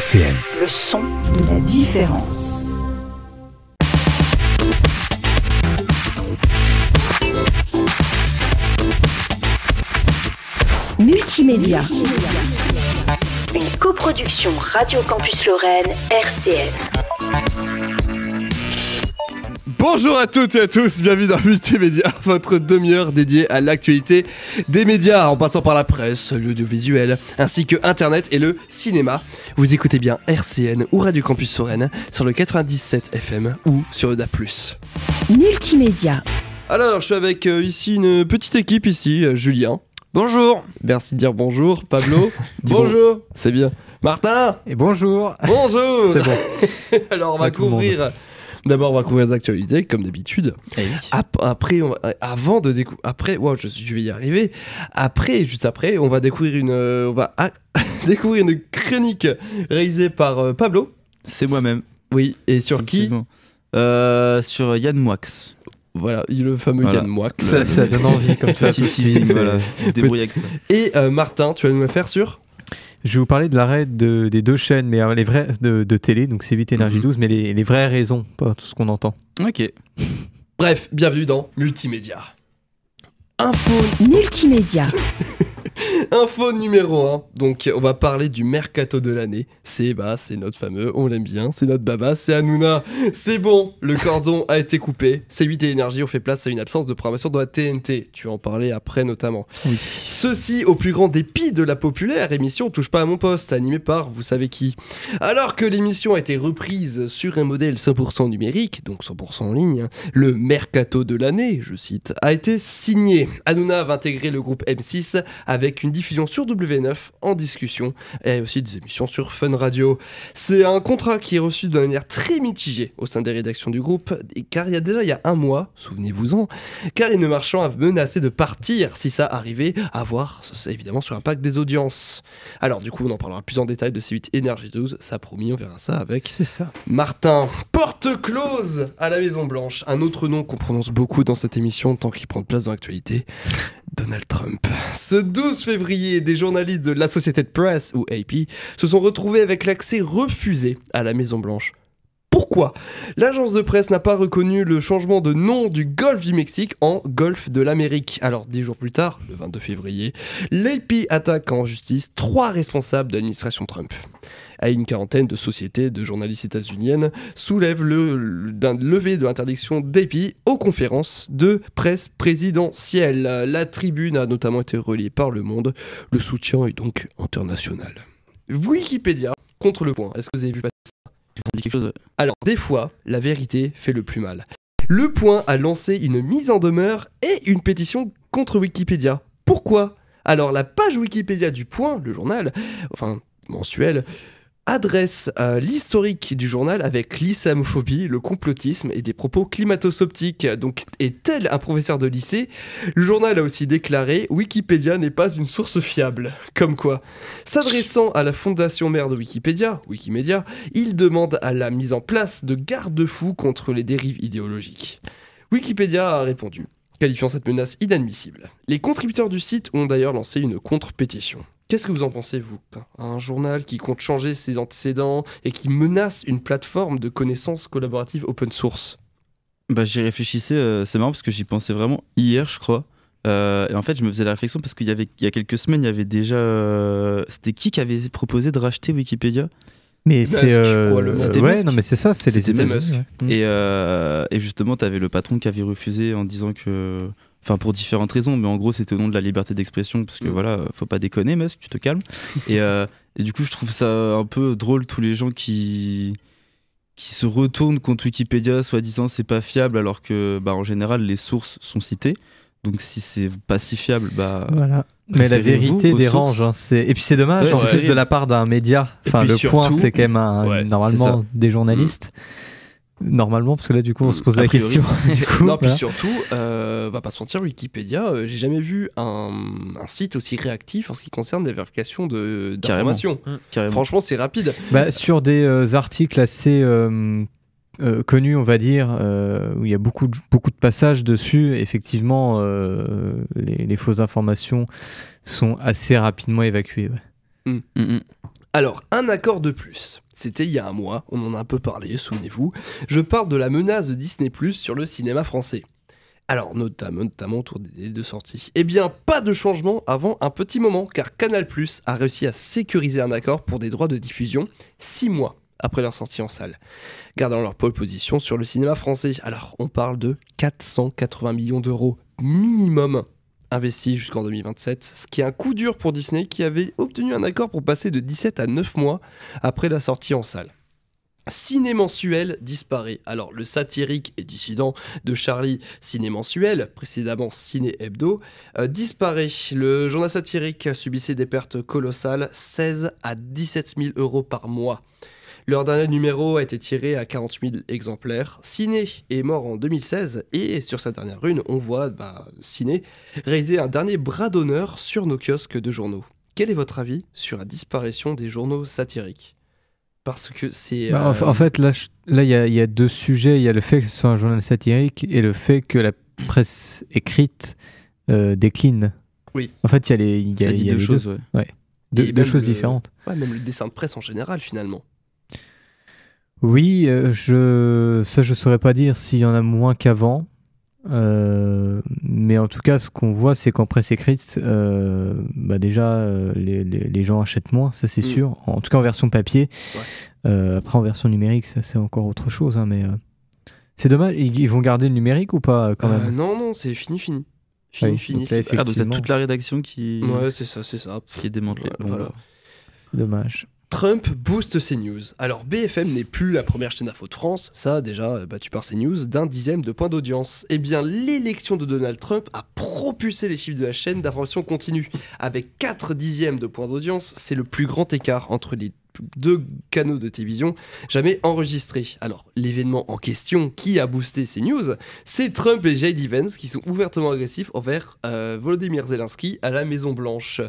RCN. Le son de la différence. Multimédia. Une coproduction Radio Campus Lorraine, RCN. Bonjour à toutes et à tous, bienvenue dans Multimédia, votre demi-heure dédiée à l'actualité des médias, en passant par la presse, l'audiovisuel, ainsi que Internet et le cinéma. Vous écoutez bien RCN ou Radio Campus Lorraine sur le 97 FM ou sur le DAB+. Multimédia. Alors, je suis avec ici une petite équipe ici, Julien. Bonjour. Merci de dire bonjour. Pablo. Bonjour. C'est bien. Martin. Et bonjour. Bonjour. C'est bon. Alors, on va couvrir... D'abord, on va couvrir les actualités, comme d'habitude. Eh oui. Après, avant de découvrir... Après, wow, je vais y arriver. Après, juste après, on va découvrir découvrir une chronique réalisée par Pablo. C'est moi-même. Oui, et sur qui ? Sur Yann Moix. Voilà, le fameux Yann Moix. Ça donne envie comme ça. Voilà, je me débrouille avec ça. Et Martin, tu vas nous la faire sur ? Je vais vous parler de l'arrêt des deux chaînes, mais les vraies de télé, donc C8 et Énergie 12, mais les vraies raisons, pas tout ce qu'on entend. Ok. Bref, bienvenue dans Multimédia. Multimédia. Info numéro 1, donc on va parler du mercato de l'année. C'est notre fameux, on l'aime bien, c'est notre baba, c'est Hanouna. C'est bon, le cordon a été coupé. C8 et Énergie ont fait place à une absence de programmation dans la TNT. Tu vas en parler après notamment. Oui. Ceci au plus grand dépit de la populaire émission Touche pas à mon poste, animée par vous savez qui. Alors que l'émission a été reprise sur un modèle 100% numérique, donc 100% en ligne, le mercato de l'année, je cite, a été signé. Hanouna va intégrer le groupe M6 avec une diffusion sur W9 en discussion et aussi des émissions sur Fun Radio. C'est un contrat qui est reçu de manière très mitigée au sein des rédactions du groupe, car il y a un mois, souvenez-vous-en, Karine Marchand a menacé de partir si ça arrivait à voir évidemment sur l'impact des audiences. Alors du coup on en parlera plus en détail de C8 Énergie 12, ça promis, on verra ça avec Martin. Porte close à la Maison Blanche, un autre nom qu'on prononce beaucoup dans cette émission tant qu'il prend de place dans l'actualité. Donald Trump. Ce 12 février, des journalistes de l'Associated Press, ou AP, se sont retrouvés avec l'accès refusé à la Maison-Blanche. Pourquoi ? L'agence de presse n'a pas reconnu le changement de nom du Golfe du Mexique en Golfe de l'Amérique. Alors, 10 jours plus tard, le 22 février, l'AP attaque en justice 3 responsables de l'administration Trump. À une quarantaine de sociétés de journalistes états-uniennes soulèvent d'un levé de l'interdiction d'AP aux conférences de presse présidentielle. La tribune a notamment été relayée par Le Monde. Le soutien est donc international. Wikipédia contre Le Point. Est-ce que vous avez vu passer ça ? Ça me dit quelque chose. Alors, des fois, la vérité fait le plus mal. Le Point a lancé une mise en demeure et une pétition contre Wikipédia. Pourquoi ? Alors, la page Wikipédia du Point, le journal, mensuel, adresse l'historique du journal avec l'islamophobie, le complotisme et des propos climato-sceptiques. Donc, et tel un professeur de lycée, le journal a aussi déclaré « Wikipédia n'est pas une source fiable ». Comme quoi, s'adressant à la fondation mère de Wikipédia, Wikimedia, il demande à la mise en place de garde-fous contre les dérives idéologiques. Wikipédia a répondu, qualifiant cette menace inadmissible. Les contributeurs du site ont d'ailleurs lancé une contre-pétition. Qu'est-ce que vous en pensez, vous ? Un journal qui compte changer ses antécédents et qui menace une plateforme de connaissances collaboratives open source ? J'y réfléchissais, c'est marrant parce que j'y pensais vraiment hier, je crois. Et en fait, je me faisais la réflexion parce qu'il y a quelques semaines, il y avait déjà... C'était qui avait proposé de racheter Wikipédia ? Mais Musk, c'était Musk. Non mais c'est ça, c'est C'était les Musk. Et justement, t'avais le patron qui avait refusé en disant que... Enfin, pour différentes raisons, mais en gros, c'était au nom de la liberté d'expression, parce que voilà, faut pas déconner, Musk, tu te calmes. Et du coup, je trouve ça un peu drôle, tous les gens qui se retournent contre Wikipédia, soi-disant c'est pas fiable, alors que en général, les sources sont citées. Donc si c'est pas si fiable, voilà. Mais la vérité dérange. Et puis c'est dommage, Ouais, en c'est plus terrible. de la part d'un média. Enfin, le surtout, Point, c'est quand même normalement des journalistes. Normalement, parce que là, du coup, on se pose la question. Du coup, non, puis voilà. surtout, va pas se mentir, Wikipédia, j'ai jamais vu un site aussi réactif en ce qui concerne la vérification d'informations. Carrément. Franchement, c'est rapide. Sur des articles assez connus, on va dire, où il y a beaucoup de passages dessus, effectivement, les fausses informations sont assez rapidement évacuées. Ouais. Alors, un accord de plus. C'était il y a un mois, on en a un peu parlé, souvenez-vous. Je parle de la menace de Disney+ sur le cinéma français. Alors, notamment autour des délais de sortie. Eh bien, pas de changement avant un petit moment, car Canal+ a réussi à sécuriser un accord pour des droits de diffusion 6 mois après leur sortie en salle, gardant leur pole position sur le cinéma français. Alors, on parle de 480 millions d'euros minimum investi jusqu'en 2027, ce qui est un coup dur pour Disney qui avait obtenu un accord pour passer de 17 à 9 mois après la sortie en salle. Ciné mensuel disparaît. Alors le satirique et dissident de Charlie, Ciné mensuel, précédemment Ciné Hebdo, disparaît. Le journal satirique subissait des pertes colossales, 16 à 17 000 euros par mois. Leur dernier numéro a été tiré à 40 000 exemplaires. Ciné est mort en 2016 et sur sa dernière rune, on voit Ciné réaliser un dernier bras d'honneur sur nos kiosques de journaux. Quel est votre avis sur la disparition des journaux satiriques ? Parce que c'est... En fait, là, il y a deux sujets. Il y a le fait que ce soit un journal satirique et le fait que la presse écrite décline. Oui. En fait, il y a deux choses, ouais. Deux choses différentes. Ouais, même le dessin de presse en général, finalement. Oui, je saurais pas dire s'il y en a moins qu'avant. Mais en tout cas, ce qu'on voit, c'est qu'en presse écrite, déjà, les gens achètent moins, ça c'est sûr. En tout cas, en version papier. Ouais. Après, en version numérique, ça c'est encore autre chose. Hein, mais c'est dommage. Ils vont garder le numérique ou pas quand même ? Non, c'est fini. Fini. Donc t'as toute la rédaction qui. Ouais, c'est ça. Qui est démantelée. Ouais, voilà. C'est dommage. Trump booste CNews. Alors BFM n'est plus la première chaîne d'info de France, ça déjà battu par CNews d'un 10e de point d'audience. Eh bien l'élection de Donald Trump a propulsé les chiffres de la chaîne d'information continue. Avec 4 dixièmes de point d'audience, c'est le plus grand écart entre les deux canaux de télévision jamais enregistrés. Alors l'événement en question qui a boosté CNews, c'est Trump et J.D. Vance qui sont ouvertement agressifs envers Volodymyr Zelensky à la Maison Blanche.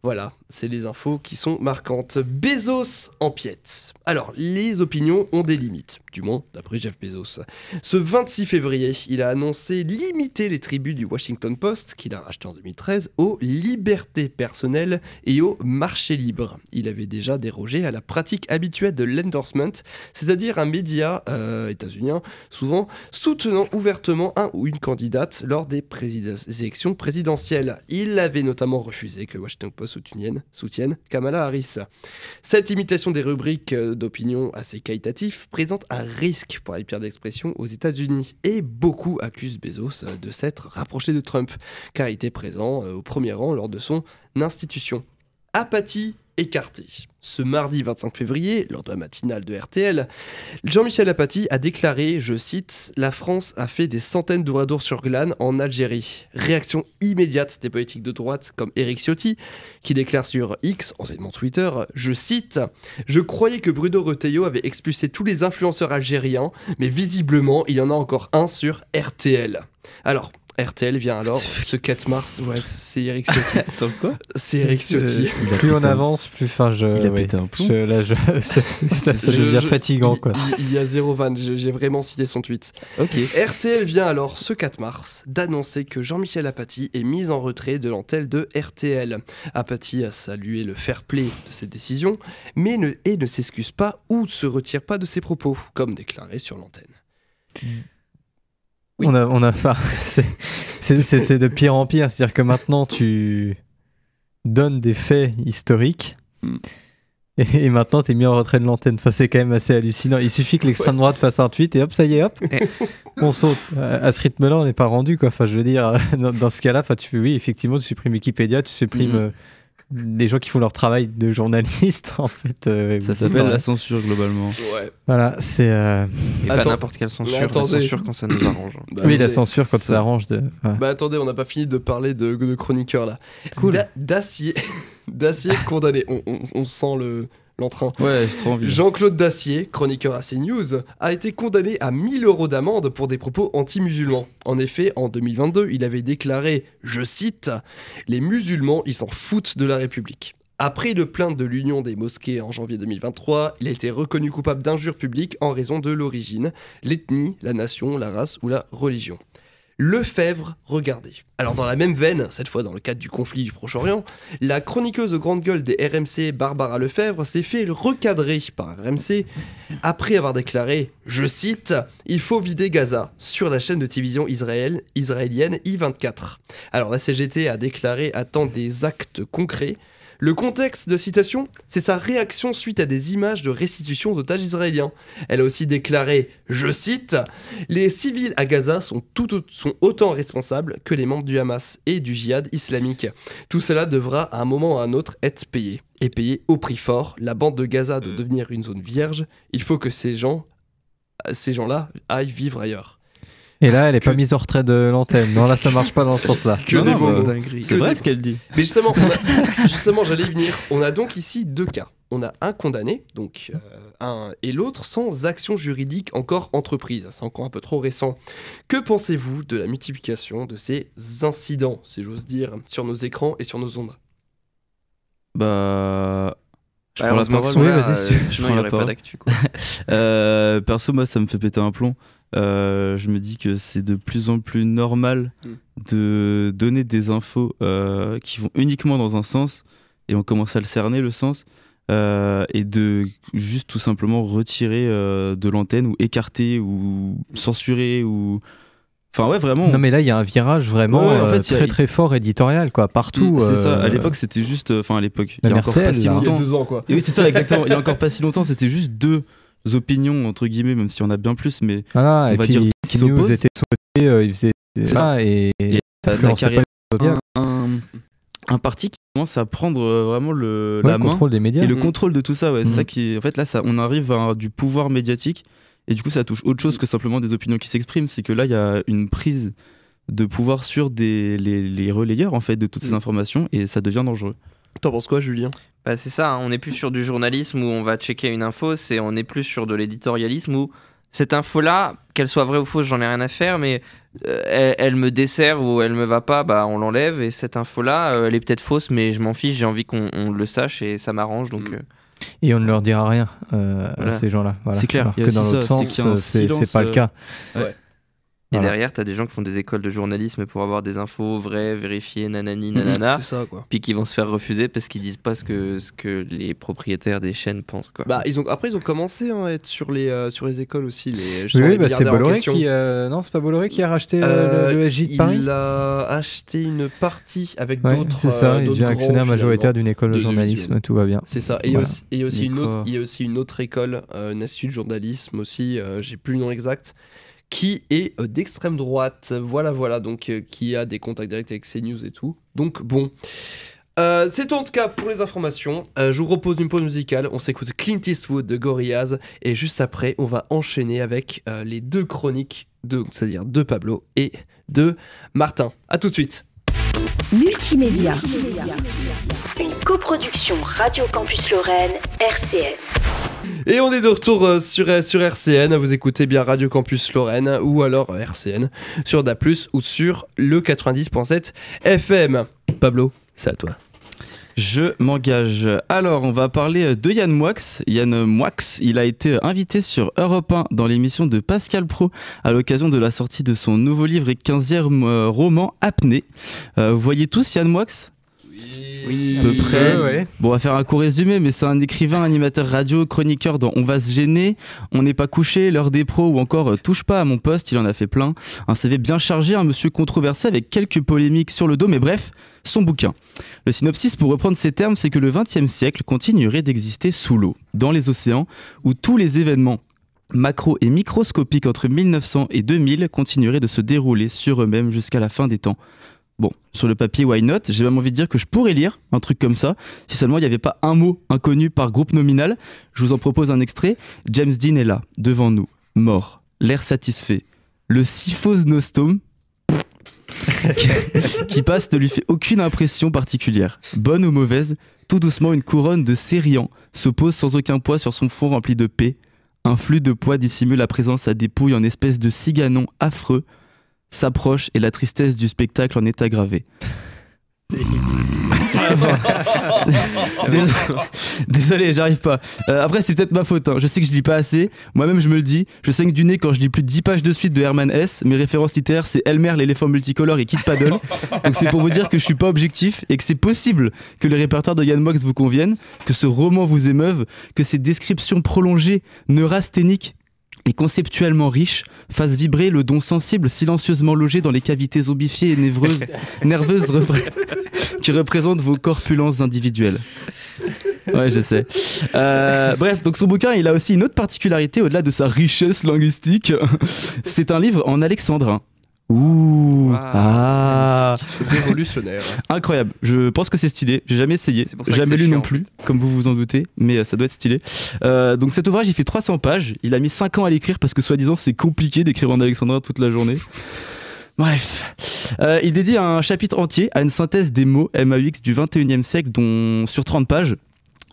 Voilà, c'est les infos qui sont marquantes. Bezos empiète. Alors, les opinions ont des limites, du moins d'après Jeff Bezos. Ce 26 février, il a annoncé limiter les tributs du Washington Post, qu'il a racheté en 2013, aux libertés personnelles et au marché libre. Il avait déjà dérogé à la pratique habituelle de l'endorsement, c'est-à-dire un média états-unien, souvent soutenant ouvertement un ou une candidate lors des élections présidentielles. Il avait notamment refusé que Washington Post soutiennent Kamala Harris. Cette imitation des rubriques d'opinion assez qualitatif présente un risque pour la liberté d'expression aux États-Unis et beaucoup accusent Bezos de s'être rapproché de Trump car il était présent au premier rang lors de son institution. Apathie écartée. Ce mardi 25 février, lors de la matinale de RTL, Jean-Michel Apathy a déclaré, je cite, « La France a fait des centaines d'ouradours sur glane en Algérie. » Réaction immédiate des politiques de droite comme Éric Ciotti, qui déclare sur X, anciennement Twitter, je cite, « Je croyais que Bruno Retailleau avait expulsé tous les influenceurs algériens, mais visiblement, il y en a encore un sur RTL. » Alors, RTL vient alors ce 4 mars. Ouais, c'est Éric Ciotti. C'est Éric Ciotti. Plus on avance, plus il a pété un plomb. Ça devient fatigant, quoi. Il y a zéro vanne, j'ai vraiment cité son tweet. Ok. RTL vient alors ce 4 mars d'annoncer que Jean-Michel Apathy est mis en retrait de l'antenne de RTL. Apathy a salué le fair play de cette décision, mais ne s'excuse pas ou se retire pas de ses propos, comme déclaré sur l'antenne. Oui. C'est de pire en pire, c'est-à-dire que maintenant tu donnes des faits historiques et maintenant t'es mis en retrait de l'antenne. Enfin, c'est quand même assez hallucinant. Il suffit que l'extrême droite fasse un tweet et hop, ça y est, hop, on saute. À ce rythme-là, on n'est pas rendu, quoi. Enfin, je veux dire, dans ce cas-là, oui, effectivement, tu supprimes Wikipédia, tu supprimes les gens qui font leur travail de journaliste, en fait. Ça s'appelle la censure, globalement. Ouais. Voilà, c'est... Et pas n'importe quelle censure, la censure quand ça nous arrange. Oui, la censure quand ça arrange. Bah attendez, on n'a pas fini de parler de chroniqueurs, là. Cool. Dacier condamné. On sent l'entrain. Ouais, j'ai trop envie. Jean-Claude Dacier, chroniqueur à CNews, a été condamné à 1 000 € d'amende pour des propos anti-musulmans. En effet, en 2022, il avait déclaré, je cite, « Les musulmans, ils s'en foutent de la République ». Après une plainte de l'Union des mosquées en janvier 2023, il a été reconnu coupable d'injures publiques en raison de l'origine, l'ethnie, la nation, la race ou la religion. Lefebvre, regardez. Alors dans la même veine, cette fois dans le cadre du conflit du Proche-Orient, la chroniqueuse grande gueule des RMC, Barbara Lefebvre, s'est fait recadrer par RMC après avoir déclaré, je cite, « Il faut vider Gaza » sur la chaîne de télévision israélienne I24. Alors la CGT a déclaré attendre des actes concrets. Le contexte de citation, c'est sa réaction suite à des images de restitution d'otages israéliens. Elle a aussi déclaré, je cite, « Les civils à Gaza sont autant responsables que les membres du Hamas et du djihad islamique. Tout cela devra à un moment ou à un autre être payé. Et payé au prix fort. La bande de Gaza doit devenir une zone vierge. Il faut que ces gens-là aillent vivre ailleurs. » Et là, elle est pas mise en retrait de l'antenne. Non, là, ça marche pas dans ce sens-là. C'est vrai ce qu'elle dit. Mais justement, j'allais y venir. On a donc ici 2 cas. On a un condamné, donc et l'autre sans action juridique encore entreprise. C'est encore un peu trop récent. Que pensez-vous de la multiplication de ces incidents, si j'ose dire, sur nos écrans et sur nos ondes ? Je prends la heureusement parole. qu'ils sont Oui, là, vas-y. sinon il n'y aurait pas d'actu, quoi. Perso, moi, ça me fait péter un plomb. Je me dis que c'est de plus en plus normal de donner des infos qui vont uniquement dans un sens, et on commence à le cerner, le sens, et de juste tout simplement retirer de l'antenne ou écarter ou censurer ou... Enfin ouais, vraiment. Non mais là il y a un virage vraiment Ouais, en fait, très très fort éditorial quoi, partout. C'est ça, à l'époque c'était juste... Enfin à l'époque, il y a encore RTL, pas si là. Il y a longtemps. 2 ans, quoi. Et oui c'est ça, exactement. Il y a encore pas si longtemps, c'était juste 2 opinions entre guillemets, même si on a bien plus, mais Voilà, on et va puis dire qui CNews s'opposent. était sauté, il faisait ça et t'as influençait carrément pas les médias. un parti qui commence à prendre vraiment Ouais, la le main contrôle des médias. et le contrôle de tout ça. Ouais. C'est Mhm. ça qui est... En fait là, on arrive à du pouvoir médiatique et du coup ça touche autre chose que simplement des opinions qui s'expriment. C'est que là il y a une prise de pouvoir sur les relayeurs en fait de toutes ces informations et ça devient dangereux. T'en penses quoi, Julien ? Bah, c'est ça, hein, on n'est plus sur du journalisme où on va checker une info, on est plus sur de l'éditorialisme où cette info-là, qu'elle soit vraie ou fausse, j'en ai rien à faire, mais elle me dessert ou elle me va pas, bah on l'enlève. Et cette info-là, elle est peut-être fausse, mais je m'en fiche, j'ai envie qu'on le sache et ça m'arrange. Donc, Et on ne leur dira rien à ces gens-là. Voilà. C'est clair. Alors Il y a que dans aussi l'autre ça, c'est sens, qu'il y a un c'est silence, pas le cas. Et Voilà. derrière, t'as des gens qui font des écoles de journalisme pour avoir des infos vraies, vérifiées, nanani, nanana. C'est ça, quoi. Puis qui vont se faire refuser parce qu'ils disent pas ce que les propriétaires des chaînes pensent, quoi. Bah, ils ont commencé à être sur les écoles aussi. Oui, bah, c'est Bolloré qui. Non, c'est pas Bolloré qui a racheté le SJ de Paris. Il a acheté une partie avec Ouais, d'autres. c'est ça, il d'autres devient actionnaire grands, majoritaire finalement. d'une école de de journalisme, tout va bien. C'est ça. Et Voilà. il y a aussi Mais il y a aussi une autre école, une institut de journalisme aussi, j'ai plus le nom exact, qui est d'extrême droite. Voilà, donc qui a des contacts directs avec CNews et tout. Donc bon. C'est en tout cas pour les informations. Je vous propose une pause musicale. On s'écoute Clint Eastwood de Gorillaz. Et juste après, on va enchaîner avec les 2 chroniques, c'est-à-dire de Pablo et de Martin. A tout de suite. Multimédia. Une coproduction Radio Campus Lorraine, RCN. Et on est de retour sur RCN, vous écoutez bien Radio Campus Lorraine ou alors RCN sur DA+, ou sur le 90.7 FM. Pablo, c'est à toi. Je m'engage. Alors, on va parler de Yann Moix. Yann Moix, il a été invité sur Europe 1 dans l'émission de Pascal Praud à l'occasion de la sortie de son nouveau livre et 15e roman Apnée. Vous voyez tous Yann Moix ? Oui, à peu près. Ouais. Bon, on va faire un court résumé, mais c'est un écrivain, animateur radio, chroniqueur dans On va se gêner, On n'est pas couché, L'heure des pros ou encore Touche pas à mon poste, il en a fait plein. Un CV bien chargé, un monsieur controversé avec quelques polémiques sur le dos, mais bref, son bouquin. Le synopsis, pour reprendre ses termes, c'est que le XXe siècle continuerait d'exister sous l'eau, dans les océans, où tous les événements macro et microscopiques entre 1900 et 2000 continueraient de se dérouler sur eux-mêmes jusqu'à la fin des temps. Bon, sur le papier, why not ? J'ai même envie de dire que je pourrais lire un truc comme ça, si seulement il n'y avait pas un mot inconnu par groupe nominal. Je vous en propose un extrait. James Dean est là, devant nous, mort, l'air satisfait. Le siphonostom qui passe ne lui fait aucune impression particulière. Bonne ou mauvaise, tout doucement une couronne de cériant se pose sans aucun poids sur son front rempli de paix. Un flux de poids dissimule la présence à dépouille en espèce de ciganon affreux. S'approche et la tristesse du spectacle en est aggravée. Désolé, j'arrive pas. Après, c'est peut-être ma faute. Hein. Je sais que je lis pas assez. Moi-même, je me le dis. Je saigne du nez quand je lis plus de 10 pages de suite de Herman Hesse. Mes références littéraires, c'est Elmer, l'éléphant multicolore et Kid Paddle. Donc, c'est pour vous dire que je suis pas objectif et que c'est possible que le répertoire de Yann Moix vous convienne, que ce roman vous émeuve, que ces descriptions prolongées, neurasthéniques et conceptuellement riches fassent vibrer le don sensible silencieusement logé dans les cavités zombifiées et nerveuses qui représentent vos corpulences individuelles. Ouais, je sais. Bref, donc son bouquin, il a aussi une autre particularité au-delà de sa richesse linguistique. C'est un livre en alexandrin. Ouh, Wow. ah, Révolutionnaire. incroyable. Je pense que c'est stylé. J'ai jamais essayé, C'est pour ça que jamais c'est lu chiant, non en plus, comme vous vous en doutez, mais ça doit être stylé. Donc cet ouvrage, il fait 300 pages. Il a mis 5 ans à l'écrire parce que soi-disant c'est compliqué d'écrire en alexandrin toute la journée. Bref, il dédie un chapitre entier à une synthèse des mots MAUX du 21e siècle, dont sur 30 pages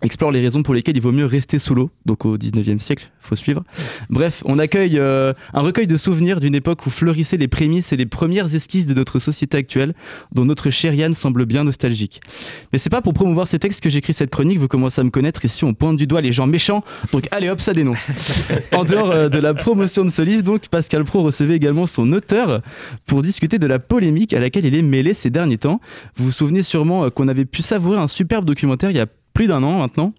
explore les raisons pour lesquelles il vaut mieux rester sous l'eau, donc au 19e siècle, faut suivre. Bref, on accueille un recueil de souvenirs d'une époque où fleurissaient les prémices et les premières esquisses de notre société actuelle, dont notre cher Yann semble bien nostalgique. Mais c'est pas pour promouvoir ces textes que j'écris cette chronique, vous commencez à me connaître, ici on pointe du doigt les gens méchants, donc allez hop, ça dénonce. En dehors de la promotion de ce livre, donc, Pascal Praud recevait également son auteur pour discuter de la polémique à laquelle il est mêlé ces derniers temps. Vous vous souvenez sûrement qu'on avait pu savourer un superbe documentaire il y a plus d'un an maintenant.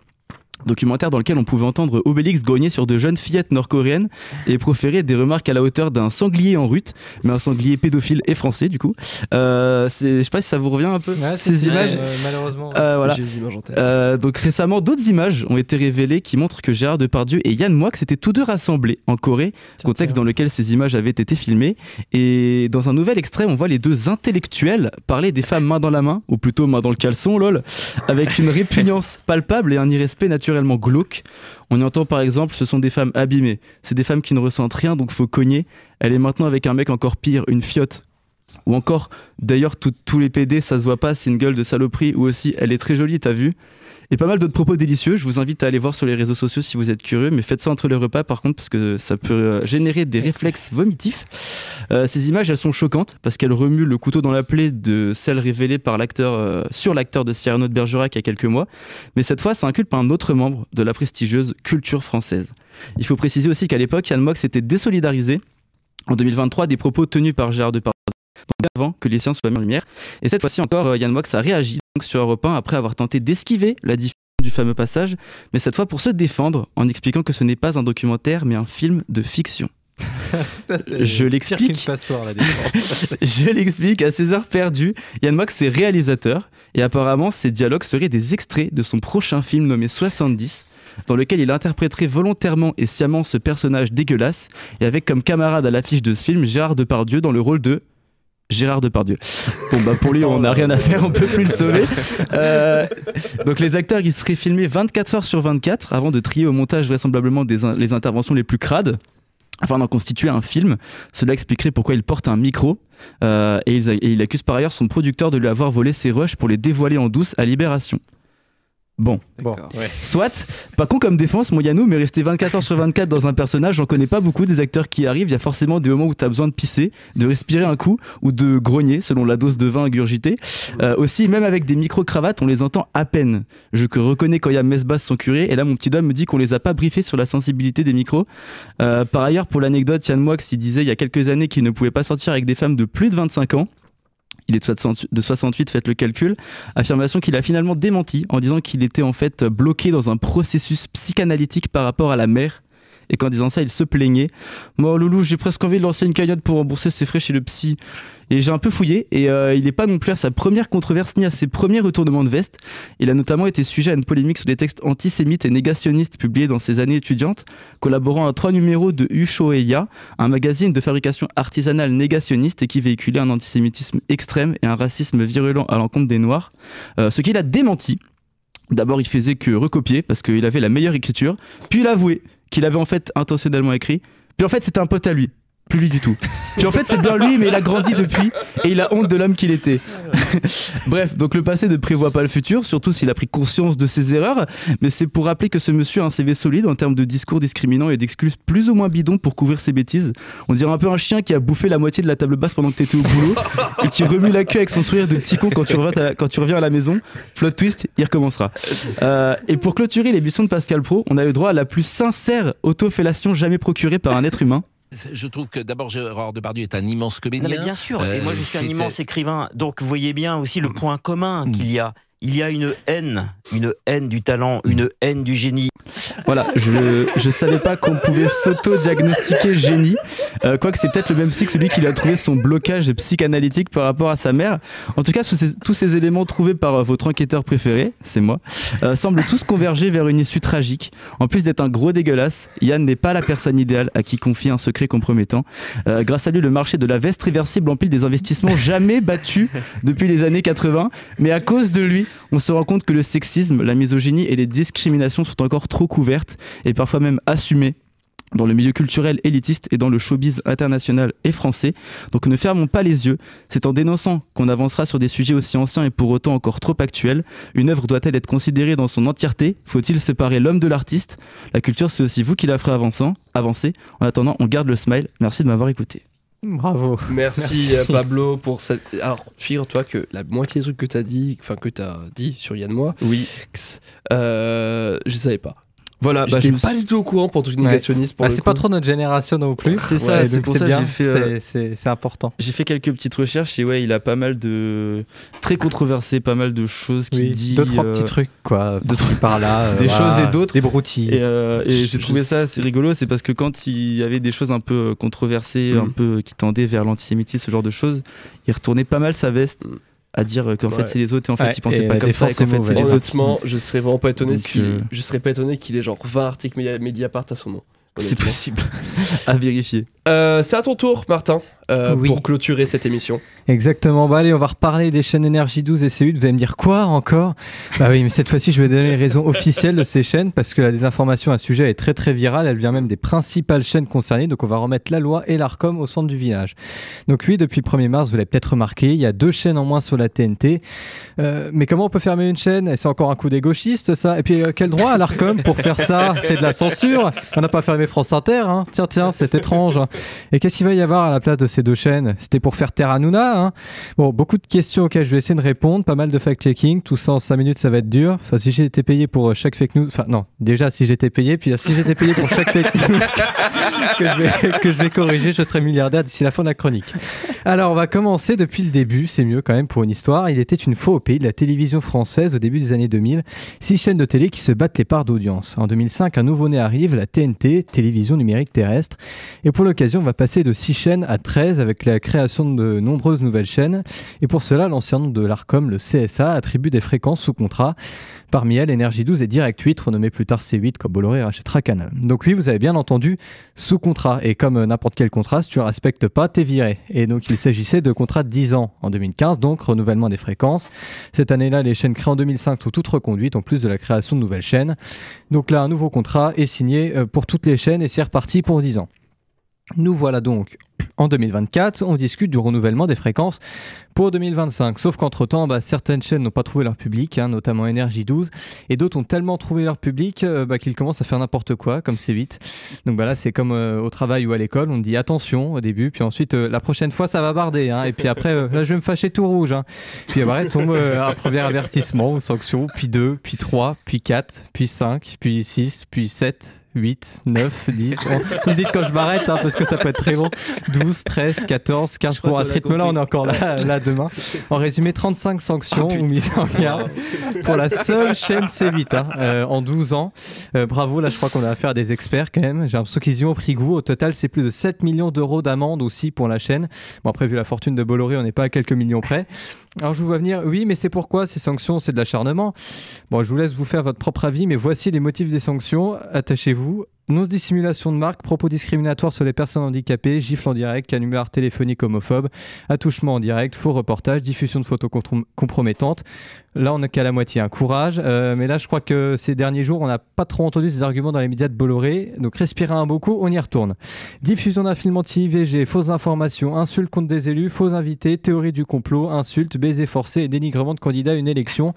Documentaire dans lequel on pouvait entendre Obélix grogner sur de jeunes fillettes nord-coréennes et proférer des remarques à la hauteur d'un sanglier en rut, mais un sanglier pédophile et français du coup. Je sais pas si ça vous revient un peu, Ouais, ces images. Malheureusement. Voilà. J'ai les images en tête. Donc récemment, d'autres images ont été révélées qui montrent que Gérard Depardieu et Yann Moix étaient tous deux rassemblés en Corée, contexte dans lequel ces images avaient été filmées. Et dans un nouvel extrait, on voit les deux intellectuels parler des femmes main dans la main, ou plutôt main dans le caleçon, lol, avec une répugnance palpable et un irrespect naturellement glauque. On y entend par exemple, ce sont des femmes abîmées, c'est des femmes qui ne ressentent rien donc faut cogner. Elle est maintenant avec un mec encore pire, une fiotte. Ou encore, d'ailleurs tous les PD ça se voit pas, c'est une gueule de saloperie. Ou aussi, elle est très jolie, t'as vu? Et pas mal d'autres propos délicieux, je vous invite à aller voir sur les réseaux sociaux si vous êtes curieux, mais faites ça entre les repas par contre parce que ça peut générer des réflexes vomitifs. Ces images elles sont choquantes parce qu'elles remuent le couteau dans la plaie de celle révélée par l'acteur sur l'acteur de Cyrano de Bergerac il y a quelques mois, mais cette fois ça inculpe un autre membre de la prestigieuse culture française. Il faut préciser aussi qu'à l'époque Yann Moix s'était désolidarisé en 2023 des propos tenus par Gérard Depardieu avant que les siens soient mis en lumière. Et cette fois-ci encore, Yann Moix a réagi donc sur Europe 1 après avoir tenté d'esquiver la diffusion du fameux passage, mais cette fois pour se défendre en expliquant que ce n'est pas un documentaire mais un film de fiction. Je l'explique. Je l'explique à ses heures perdues. Yann Moix est réalisateur et apparemment ses dialogues seraient des extraits de son prochain film nommé 70, dans lequel il interpréterait volontairement et sciemment ce personnage dégueulasse et avec comme camarade à l'affiche de ce film Gérard Depardieu dans le rôle de Gérard Depardieu. Bon bah pour lui on n'a rien à faire, on peut plus le sauver. Donc les acteurs ils seraient filmés 24 heures sur 24 avant de trier au montage vraisemblablement les interventions les plus crades afin d'en constituer un film. Cela expliquerait pourquoi il porte un micro et il accuse par ailleurs son producteur de lui avoir volé ses rushs pour les dévoiler en douce à Libération. Bon, Ouais. soit, pas con comme défense, mon Yannou, mais rester 24 heures sur 24 dans un personnage, j'en connais pas beaucoup des acteurs qui arrivent. Il y a forcément des moments où t'as besoin de pisser, de respirer un coup ou de grogner selon la dose de vin ingurgité. Aussi, même avec des micro-cravates, on les entend à peine. Je reconnais quand il y a messe basse sans curé, et là mon petit doigt me dit qu'on les a pas briefés sur la sensibilité des micros. Par ailleurs, pour l'anecdote, Yann Moix, il disait il y a quelques années qu'il ne pouvait pas sortir avec des femmes de plus de 25 ans. Il est de 68, faites le calcul. Affirmation qu'il a finalement démenti en disant qu'il était en fait bloqué dans un processus psychanalytique par rapport à la mère. Et qu'en disant ça, il se plaignait. Moi, loulou, j'ai presque envie de lancer une cagnotte pour rembourser ses frais chez le psy. Et j'ai un peu fouillé. Et il n'est pas non plus à sa première controverse ni à ses premiers retournements de veste. Il a notamment été sujet à une polémique sur des textes antisémites et négationnistes publiés dans ses années étudiantes, collaborant à 3 numéros de Ushoeya, un magazine de fabrication artisanale négationniste et qui véhiculait un antisémitisme extrême et un racisme virulent à l'encontre des Noirs. Ce qu'il a démenti. D'abord, il faisait que recopier parce qu'il avait la meilleure écriture. Puis il a avoué qu'il avait en fait intentionnellement écrit. Puis en fait, c'était un pote à lui. plus lui du tout. Puis en fait c'est bien lui mais il a grandi depuis et il a honte de l'homme qu'il était. Bref, donc le passé ne prévoit pas le futur, surtout s'il a pris conscience de ses erreurs, mais c'est pour rappeler que ce monsieur a un CV solide en termes de discours discriminants et d'excuses plus ou moins bidons pour couvrir ses bêtises. On dirait un peu un chien qui a bouffé la moitié de la table basse pendant que t'étais au boulot et qui remue la queue avec son sourire de petit con quand tu reviens à la maison. Plot twist, il recommencera. Et pour clôturer l'émission de Pascal Praud, on a eu droit à la plus sincère autofellation jamais procurée par un être humain. Je trouve que d'abord Gérard Depardieu est un immense comédien. Non, mais bien sûr, et moi je suis un immense écrivain, donc vous voyez bien aussi le point commun qu'il y a. Il y a une haine du talent, une haine du génie. Voilà, je savais pas qu'on pouvait s'auto-diagnostiquer génie, quoique c'est peut-être le même cycle, celui qui a trouvé son blocage psychanalytique par rapport à sa mère. En tout cas, tous ces éléments trouvés par votre enquêteur préféré, c'est moi, semblent tous converger vers une issue tragique. En plus d'être un gros dégueulasse, Yann n'est pas la personne idéale à qui confier un secret compromettant. Grâce à lui, le marché de la veste réversible empile des investissements jamais battus depuis les années 80, mais à cause de lui, on se rend compte que le sexisme, la misogynie et les discriminations sont encore trop couvertes et parfois même assumées dans le milieu culturel élitiste et dans le showbiz international et français. Donc ne fermons pas les yeux, c'est en dénonçant qu'on avancera sur des sujets aussi anciens et pour autant encore trop actuels. Une œuvre doit-elle être considérée dans son entièreté? Faut-il séparer l'homme de l'artiste? La culture, c'est aussi vous qui la ferez avancer. En attendant, on garde le smile. Merci de m'avoir écouté. Bravo. Merci. Pablo pour cette. Alors, figure-toi que la moitié des trucs que t'as dit sur Yann Moix, oui, je savais pas. Voilà, j'étais pas du tout au courant pour tout négationniste. C'est pas trop notre génération non plus. C'est ça, c'est pour ça que j'ai fait. C'est important. J'ai fait quelques petites recherches et ouais, il a pas mal de très controversé, pas mal de choses qu'il dit. Deux trois petits trucs quoi, deux trucs par là, des choses et d'autres, des broutilles. Et j'ai trouvé ça assez rigolo, c'est parce que quand il y avait des choses un peu controversées, un peu qui tendaient vers l'antisémitisme, ce genre de choses, il retournait pas mal sa veste. À dire qu'en fait c'est les autres et en fait il pensait pas comme ça et qu'en fait c'est les autres. Honnêtement, je serais vraiment pas étonné je serais pas étonné qu'il ait genre 20 articles Mediapart à son nom. C'est possible. À vérifier. C'est à ton tour Martin pour clôturer cette émission. Exactement, bah allez on va reparler des chaînes Énergie 12 et C8, vous allez me dire quoi encore? Bah oui mais cette fois-ci je vais donner les raisons officielles de ces chaînes parce que la désinformation à ce sujet est très très virale, elle vient même des principales chaînes concernées, donc on va remettre la loi et l'ARCOM au centre du village. Donc oui, depuis le 1er mars, vous l'avez peut-être remarqué, il y a 2 chaînes en moins sur la TNT, mais comment on peut fermer une chaîne? Et c'est encore un coup des gauchistes ça, et puis quel droit à l'ARCOM pour faire ça? C'est de la censure, on n'a pas fermé France Inter, hein. Tiens, c'est étrange. Et qu'est-ce qu'il va y avoir à la place de ces 2 chaînes? C'était pour faire taire Hanouna, hein. Bon, beaucoup de questions auxquelles je vais essayer de répondre, pas mal de fact-checking, tout ça en 5 minutes ça va être dur. Enfin, si j'ai été payé pour chaque fake news, enfin non, déjà si j'étais payé, puis si j'étais payé pour chaque fake news que je vais corriger, je serais milliardaire d'ici la fin de la chronique. Alors on va commencer depuis le début, c'est mieux quand même pour une histoire. Il était une fois au pays de la télévision française au début des années 2000, 6 chaînes de télé qui se battent les parts d'audience. En 2005, un nouveau-né arrive, la TNT, télévision numérique terrestre, et pour l'occasion on va passer de 6 chaînes à 13 avec la création de nombreuses nouvelles chaînes, et pour cela l'ancien nom de l'ARCOM, le CSA, attribue des fréquences sous contrat. Parmi elles, Énergie 12 et Direct 8, renommé plus tard C8 quand Bolloré rachètera Canal. Donc oui, vous avez bien entendu, sous contrat. Et comme n'importe quel contrat, si tu ne respectes pas, t'es viré. Et donc il s'agissait de contrats de 10 ans en 2015, donc renouvellement des fréquences. Cette année-là, les chaînes créées en 2005 sont toutes reconduites, en plus de la création de nouvelles chaînes. Donc là, un nouveau contrat est signé pour toutes les chaînes et c'est reparti pour 10 ans. Nous voilà donc en 2024, on discute du renouvellement des fréquences pour 2025. Sauf qu'entre-temps, certaines chaînes n'ont pas trouvé leur public, notamment Énergie 12, et d'autres ont tellement trouvé leur public qu'ils commencent à faire n'importe quoi, comme C8. Donc là, c'est comme au travail ou à l'école, on dit attention au début, puis ensuite, la prochaine fois, ça va barder. Et puis après, là, je vais me fâcher tout rouge. Puis après, tombe un premier avertissement ou sanction, puis 2, puis 3, puis 4, puis 5, puis 6, puis 7... 8, 9, 10, vous me dites quand je m'arrête parce que ça peut être très long, 12, 13, 14, 15 pour à ce rythme là on est encore là demain. En résumé 35 sanctions ou mises en garde pour la seule chaîne C8 en 12 ans. Bravo, là je crois qu'on a affaire à des experts quand même, j'ai l'impression qu'ils y ont pris goût. Au total c'est plus de 7 millions d'euros d'amende aussi pour la chaîne. Bon après vu la fortune de Bolloré on n'est pas à quelques millions près. Alors je vous vois venir, oui mais c'est pourquoi ces sanctions? C'est de l'acharnement. Bon je vous laisse vous faire votre propre avis mais voici les motifs des sanctions, attachez-vous. Non-dissimulation de marque, propos discriminatoires sur les personnes handicapées, gifles en direct, canular téléphonique homophobe, attouchement en direct, faux reportage, diffusion de photos compromettantes. Là, on n'est qu'à la moitié, courage. Mais là, je crois que ces derniers jours, on n'a pas trop entendu ces arguments dans les médias de Bolloré. Donc, respirez un beau coup, on y retourne. Diffusion d'un film anti-IVG, fausses informations, insultes contre des élus, faux invités, théorie du complot, insultes, baisers forcés et dénigrement de candidats à une élection.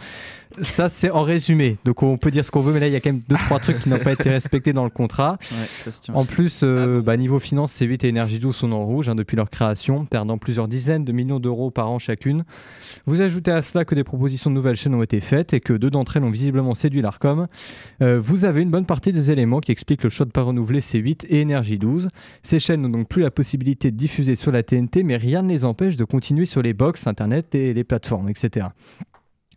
Ça, c'est en résumé. Donc, on peut dire ce qu'on veut, mais là, il y a quand même 2-3 trucs qui n'ont pas été respectés dans le contrat. Ouais, ça se tient. En plus, niveau finance, C8 et Énergie 12 sont dans le rouge depuis leur création, perdant plusieurs dizaines de millions d'euros par an chacune. Vous ajoutez à cela que des propositions de nouvelles chaînes ont été faites et que 2 d'entre elles ont visiblement séduit l'Arcom. Vous avez une bonne partie des éléments qui expliquent le choix de pas renouveler C8 et Énergie 12. Ces chaînes n'ont donc plus la possibilité de diffuser sur la TNT, mais rien ne les empêche de continuer sur les box, Internet et les plateformes, etc.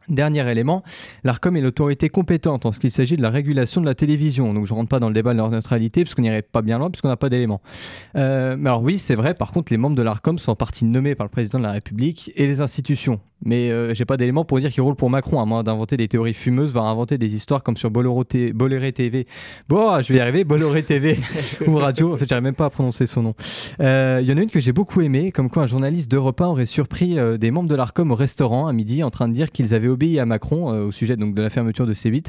Dernier élément, l'Arcom est l'autorité compétente en ce qu'il s'agit de la régulation de la télévision. Donc je ne rentre pas dans le débat de leur neutralité parce qu'on n'irait pas bien loin puisqu'on n'a pas d'éléments. Mais alors oui, c'est vrai, par contre les membres de l'Arcom sont en partie nommés par le président de la République et les institutions. Mais j'ai pas d'éléments pour dire qu'ils roulent pour Macron, à moins d'inventer des théories fumeuses, voire inventer des histoires comme sur Bolloré TV. Bon, je vais y arriver, Bolloré TV ou radio, en fait j'arrive même pas à prononcer son nom. Il y en a une que j'ai beaucoup aimée, comme quoi un journaliste d'Europe 1 aurait surpris des membres de l'Arcom au restaurant à midi en train de dire qu'ils avaient obéi à Macron au sujet donc de la fermeture de C8.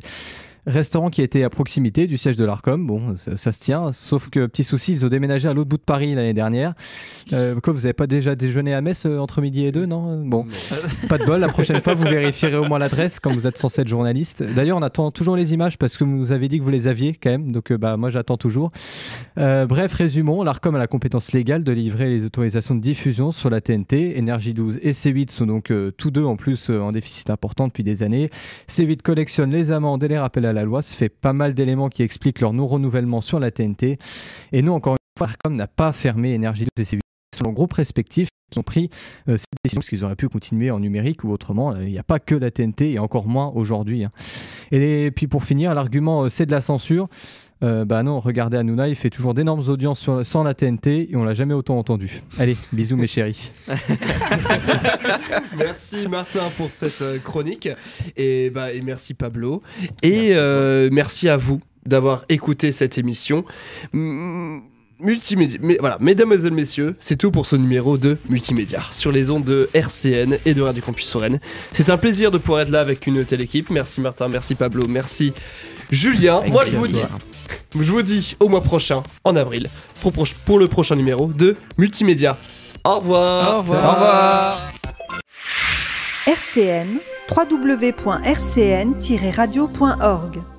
Restaurant qui était à proximité du siège de l'Arcom, bon, ça se tient, sauf que petit souci, ils ont déménagé à l'autre bout de Paris l'année dernière. Quoi, vous n'avez pas déjà déjeuné à Metz entre midi et 2, non ? Bon, pas de bol, la prochaine fois vous vérifierez au moins l'adresse quand vous êtes censé être journaliste. D'ailleurs, on attend toujours les images parce que vous nous avez dit que vous les aviez quand même, donc moi j'attends toujours. Bref, résumons, l'Arcom a la compétence légale de livrer les autorisations de diffusion sur la TNT. Énergie 12 et C8 sont donc tous deux en plus en déficit important depuis des années. C8 collectionne les amendes et les rappels à la loi, ça fait pas mal d'éléments qui expliquent leur non-renouvellement sur la TNT. Et nous, encore une fois, l'Arcom n'a pas fermé Énergie 12 et C8. Sur leur groupe respectif, qui ont pris cette décision parce qu'ils auraient pu continuer en numérique ou autrement. Il n'y a pas que la TNT et encore moins aujourd'hui. Et puis pour finir, l'argument c'est de la censure. Non, regardez Hanouna, il fait toujours d'énormes audiences sans la TNT et on l'a jamais autant entendu. Allez, bisous mes chéris. Merci Martin pour cette chronique et merci Pablo et merci à vous d'avoir écouté cette émission. Multimédia. Mais voilà, mesdames, messieurs, c'est tout pour ce numéro de Multimédia sur les ondes de RCN et de Radio Campus Lorraine. C'est un plaisir de pouvoir être là avec une telle équipe. Merci Martin, merci Pablo, merci Julien. Moi je vous dis au mois prochain, en avril, pour le prochain numéro de Multimédia. Au revoir. Au revoir. Au revoir. RCN, www.rcn-radio.org